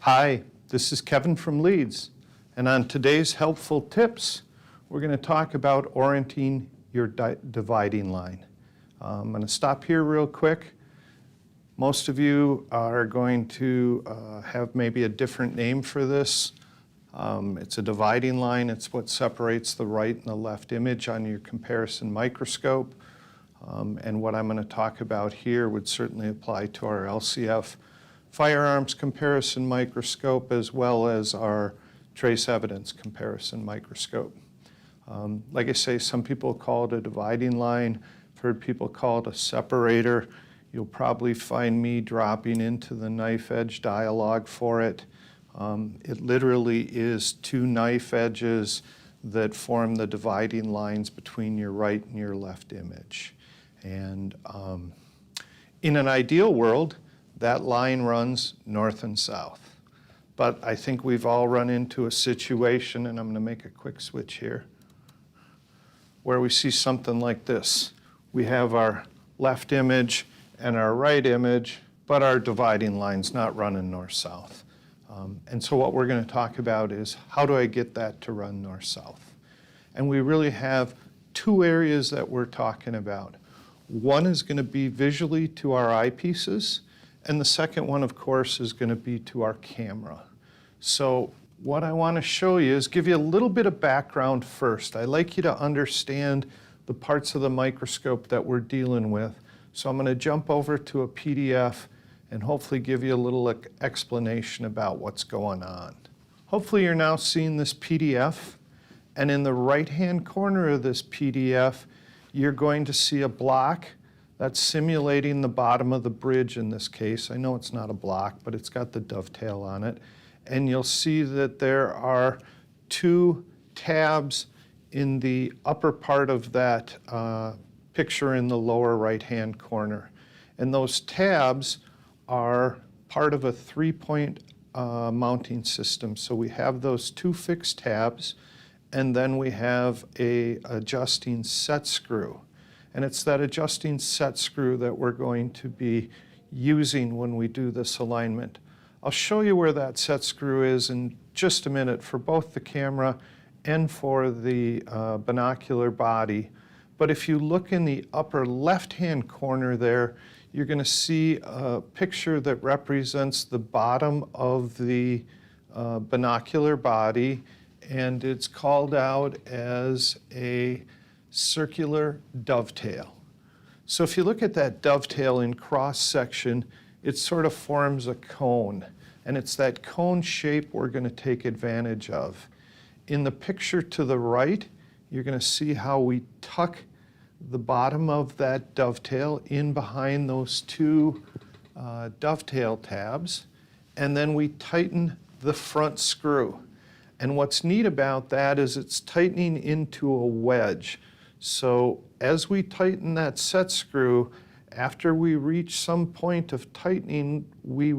Hi, this is Kevin from Leeds, and on today's helpful tips, we're going to talk about orienting your dividing line. I'm going to stop here real quick. Most of you are going to have maybe a different name for this. It's a dividing line. It's what separates the right and the left image on your comparison microscope. And what I'm going to talk about here would certainly apply to our LCF firearms comparison microscope as well as our trace evidence comparison microscope. Like I say, some people call it a dividing line. I've heard people call it a separator. You'll probably find me dropping into the knife edge dialogue for it. It literally is two knife edges that form the dividing lines between your right and your left image. And in an ideal world, that line runs north and south. But I think we've all run into a situation, and I'm going to make a quick switch here, where we see something like this. We have our left image and our right image, but our dividing line's not running north-south. And so what we're going to talk about is how do I get that to run north-south? And we really have two areas that we're talking about. One is going to be visually to our eyepieces, and the second one, of course, is going to be to our camera. So what I want to show you is give you a little bit of background first. I'd like you to understand the parts of the microscope that we're dealing with. So I'm going to jump over to a PDF and hopefully give you a little explanation about what's going on. Hopefully you're now seeing this PDF, and in the right-hand corner of this PDF, you're going to see a block that's simulating the bottom of the bridge in this case. I know it's not a block, but it's got the dovetail on it. And you'll see that there are two tabs in the upper part of that picture in the lower right-hand corner. And those tabs are part of a three-point mounting system. So we have those two fixed tabs, and then we have a adjusting set screw. And it's that adjusting set screw that we're going to be using when we do this alignment. I'll show you where that set screw is in just a minute for both the camera and for the binocular body. But if you look in the upper left-hand corner there, you're going to see a picture that represents the bottom of the binocular body, and it's called out as a circular dovetail. So if you look at that dovetail in cross-section, it sort of forms a cone, and it's that cone shape we're going to take advantage of. In the picture to the right, you're going to see how we tuck the bottom of that dovetail in behind those two dovetail tabs, and then we tighten the front screw. And what's neat about that is it's tightening into a wedge. So as we tighten that set screw, after we reach some point of tightening, we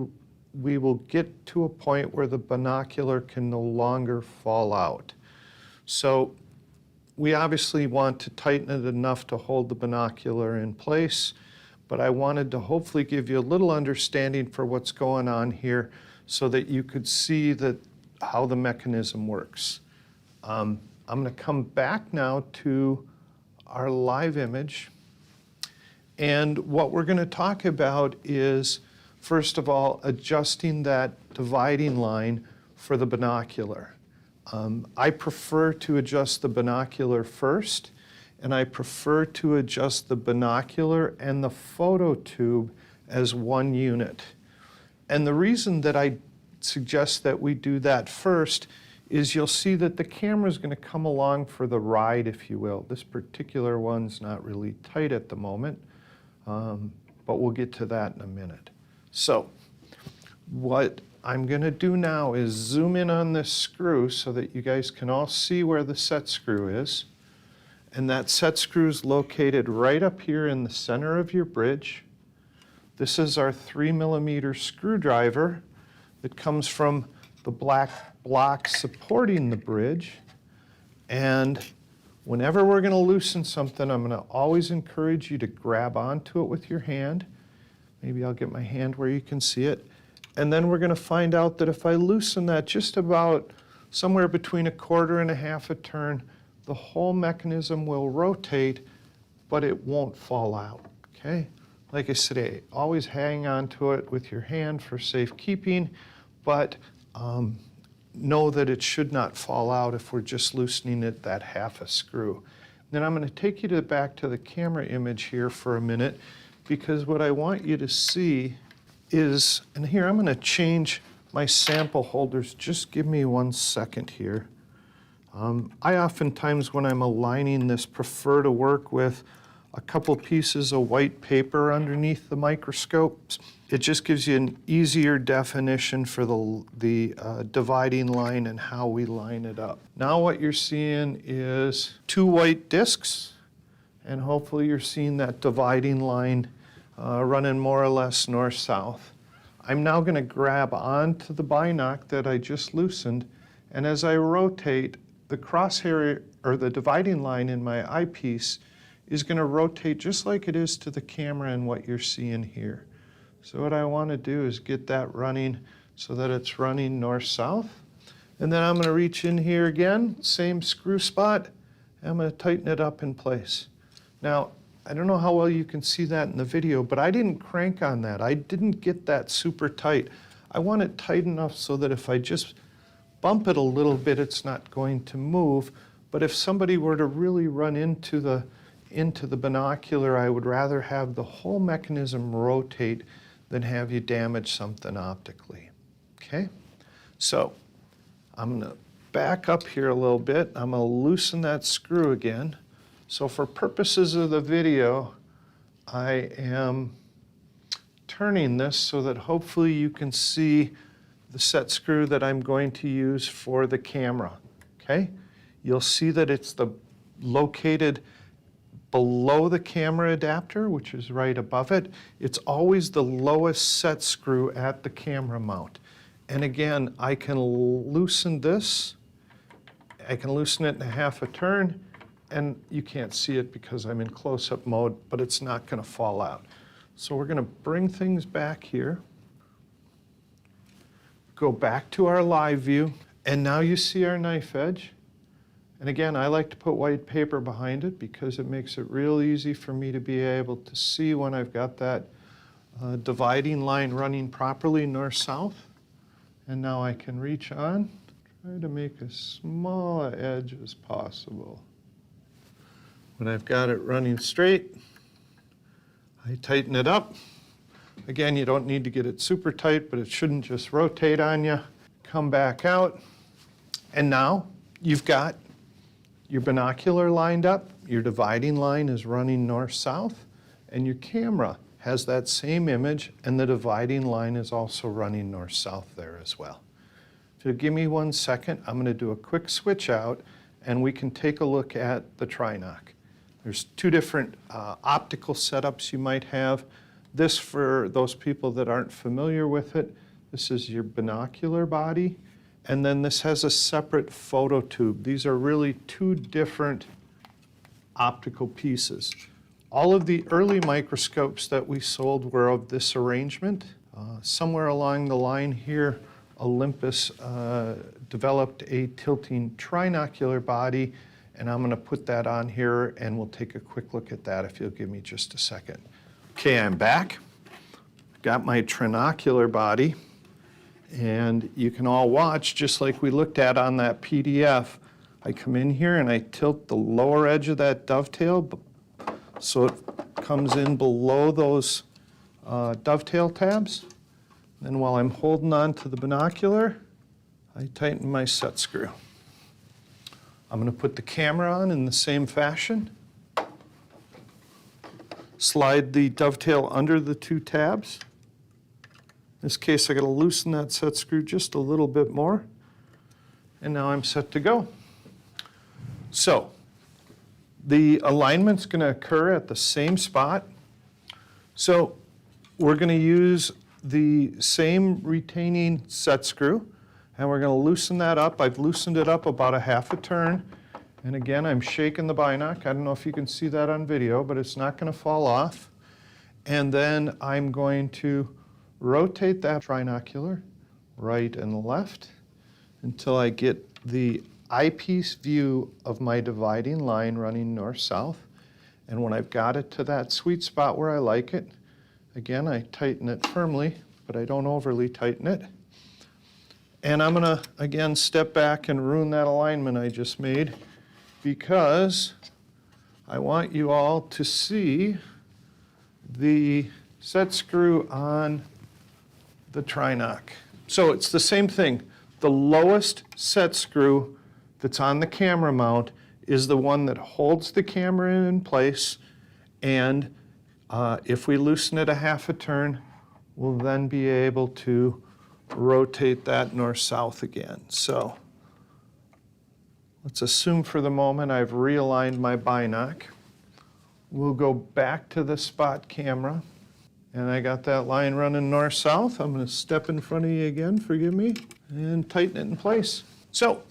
will get to a point where the binocular can no longer fall out. So we obviously want to tighten it enough to hold the binocular in place, but I wanted to hopefully give you a little understanding for what's going on here so that you could see how the mechanism works. I'm going to come back now to our live image. And what we're going to talk about is, first of all, adjusting that dividing line for the binocular. I prefer to adjust the binocular first, and I prefer to adjust the binocular and the photo tube as one unit. And the reason that I suggest that we do that first is you'll see that the camera is going to come along for the ride, if you will. This particular one's not really tight at the moment, but we'll get to that in a minute. So what I'm going to do now is zoom in on this screw so that you guys can all see where the set screw is. And that set screw is located right up here in the center of your bridge. This is our 3mm screwdriver that comes from the black block supporting the bridge. And whenever we're going to loosen something, I'm going to always encourage you to grab onto it with your hand. Maybe I'll get my hand where you can see it. And then we're going to find out that if I loosen that just about somewhere between 1/4 and 1/2 a turn, the whole mechanism will rotate, but it won't fall out, okay? Like I said, always hang on to it with your hand for safekeeping, but know that it should not fall out if we're just loosening it that 1/2 a screw. Then I'm going to take you back to the camera image here for a minute, because what I want you to see is, and here I'm going to change my sample holders. Just give me 1 second here. I oftentimes, when I'm aligning this, prefer to work with a couple pieces of white paper underneath the microscopes. It just gives you an easier definition for the dividing line and how we line it up. Now what you're seeing is 2 white discs, and hopefully you're seeing that dividing line running more or less north-south. I'm now going to grab onto the binoc that I just loosened, and as I rotate, the crosshair, or the dividing line in my eyepiece, is going to rotate just like it is to the camera and what you're seeing here. So what I want to do is get that running so that it's running north-south. And then I'm going to reach in here again, same screw spot, and I'm going to tighten it up in place. Now, I don't know how well you can see that in the video, but I didn't crank on that. I didn't get that super tight. I want it tight enough so that if I just bump it a little bit, it's not going to move. But if somebody were to really run into the binocular, I would rather have the whole mechanism rotate than have you damage something optically. Okay? So I'm going to back up here a little bit. I'm going to loosen that screw again. So for purposes of the video, I am turning this so that hopefully you can see the set screw that I'm going to use for the camera. Okay? You'll see that it's located below the camera adapter, which is right above it. It's always the lowest set screw at the camera mount. And again, I can loosen this. I can loosen it in 1/2 a turn, and you can't see it because I'm in close-up mode, but it's not going to fall out. So we're going to bring things back here, go back to our live view, and now you see our knife edge. And again, I like to put white paper behind it because it makes it real easy for me to be able to see when I've got that dividing line running properly north-south. And now I can reach on, try to make as small an edge as possible. When I've got it running straight, I tighten it up. Again, you don't need to get it super tight, but it shouldn't just rotate on you. Come back out, and now you've got your binocular lined up, your dividing line is running north-south, and your camera has that same image, and the dividing line is also running north-south there as well. If you'll give me 1 second, I'm going to do a quick switch out, and we can take a look at the Trinoc. There's 2 different optical setups you might have. This, for those people that aren't familiar with it, this is your binocular body, and then this has a separate photo tube. These are really 2 different optical pieces. All of the early microscopes that we sold were of this arrangement. Somewhere along the line here, Olympus developed a tilting trinocular body, and I'm going to put that on here, and we'll take a quick look at that if you'll give me just a second. Okay, I'm back. Got my trinocular body, and you can all watch, just like we looked at on that PDF. I come in here and I tilt the lower edge of that dovetail so it comes in below those dovetail tabs. Then while I'm holding on to the binocular, I tighten my set screw. I'm going to put the camera on in the same fashion. Slide the dovetail under the 2 tabs. In this case, I got to loosen that set screw just a little bit more. And now I'm set to go. So the alignment's going to occur at the same spot. So we're going to use the same retaining set screw, and we're going to loosen that up. I've loosened it up about 1/2 a turn. And again, I'm shaking the binoc. I don't know if you can see that on video, but it's not going to fall off. And then I'm going to rotate that trinocular right and left until I get the eyepiece view of my dividing line running north-south. And when I've got it to that sweet spot where I like it, again, I tighten it firmly, but I don't overly tighten it. And I'm gonna, again, step back and ruin that alignment I just made because I want you all to see the set screw on the Trinoc. So it's the same thing. The lowest set screw that's on the camera mount is the one that holds the camera in place, and if we loosen it a half a turn, we'll then be able to rotate that north-south again. So let's assume for the moment I've realigned my binoc. We'll go back to the spot camera, and I got that line running north-south. I'm going to step in front of you again, forgive me, and tighten it in place. So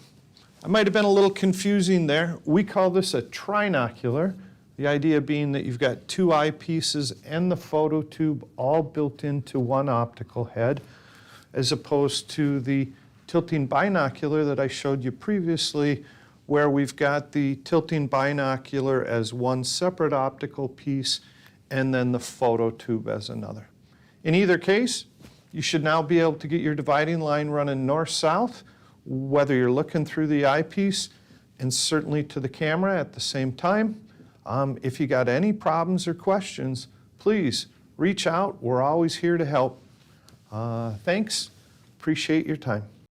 I might have been a little confusing there. We call this a trinocular, the idea being that you've got two eyepieces and the photo tube all built into one optical head, as opposed to the tilting binocular that I showed you previously, where we've got the tilting binocular as one separate optical piece and then the photo tube as another. In either case, you should now be able to get your dividing line running north-south, whether you're looking through the eyepiece and certainly to the camera at the same time. If you got any problems or questions, please reach out. We're always here to help. Thanks. Appreciate your time.